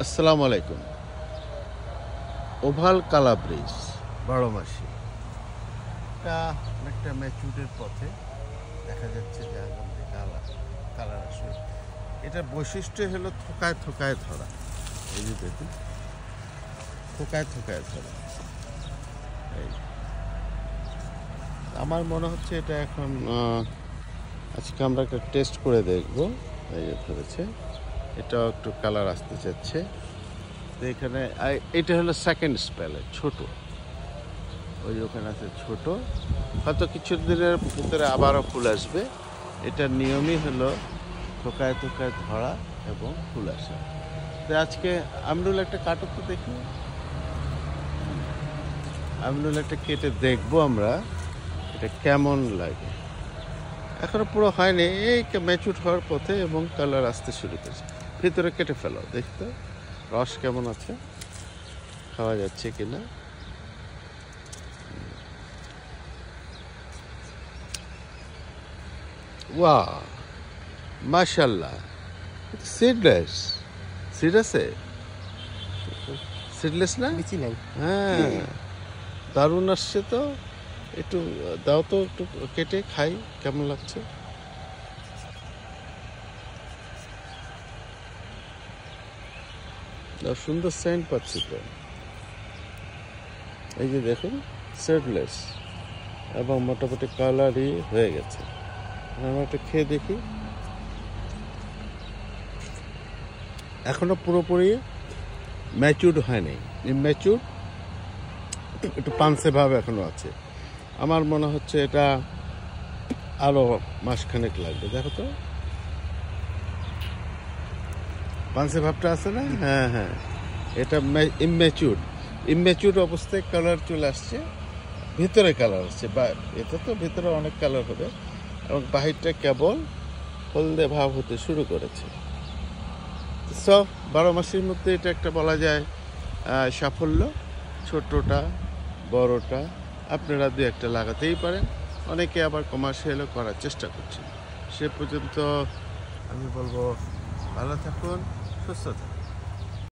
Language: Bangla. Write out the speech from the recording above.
আসসালামু আলাইকুম। ওভাল কালাব্রিজ ১২ মাসি, এটা অনেকটা ম্যাচুরের পথে দেখা যাচ্ছে যে আগামী কালার আসবে। এটার বৈশিষ্ট্য হলো থোকায় থোকায় ধরা। এই যে দেখুন, থোকায় থোকায় ধরা। এই আমার মনে হচ্ছে এটা এখন আজকে আমরা একটা টেস্ট করে দেখব। এই যে ধরেছে, এটাও একটু কালার আসতে চাচ্ছে। তো এখানে এটা হলো সেকেন্ড স্পেলে ছোট, ওই ওখানে আছে ছোট, হয়তো কিছু দিনের ভিতরে আবারও ফুল আসবে। এটার নিয়মই হলো থোকায় থোকায় ধরা এবং ফুল আসা। তো আজকে আমরুল একটা কাটক তো দেখি, আমরুল একটা কেটে দেখবো আমরা এটা কেমন লাগে। এখনো পুরো হয়নি, এই ম্যাচুর হওয়ার পথে এবং কালার আসতে শুরু করেছে। ভিতরে কেটে ফেলো, দেখতে রস কেমন আছে, খাওয়া যাচ্ছে কিনা। ওয়াও, মাশাআল্লাহ, সিডলেস। সিড আছে, সিডলেস না? বেশি নাই। হ্যাঁ, দারুণ আসছে তো। একটু দাও তো, একটু কেটে খাই, কেমন লাগছে। সুন্দর সেন্ট পাচ্ছি তো। এই যে দেখুন, সিডলেস এবং মোটামুটি কালারই হয়ে গেছে। আমরা একটা খেয়ে দেখি। এখনো পুরোপুরি ম্যাচুরড হয়নি, ইম্যাচুর, একটু পানসে ভাব এখনো আছে। আমার মনে হচ্ছে এটা আরো মাসখানেক লাগবে। দেখো তো, পানসে ভাবটা আছে না? হ্যাঁ হ্যাঁ, এটা ইম্যাচুর অবস্থায় কালার চলে আসছে, ভিতরে কালার আসছে। বা এটা তো ভিতরে অনেক কালার হবে এবং বাহিরটা কেবল হলদে ভাব হতে শুরু করেছে। সব ১২ মাসের মধ্যে এটা একটা বলা যায় সাফল্য। ছোটটা বড়টা আপনারা দু একটা লাগাতেই পারেন, অনেকে আবার কমার্শিয়ালও করার চেষ্টা করছেন। সে পর্যন্ত আমি বলবো, ভালো থাকুন, সুস্থ থাকুন।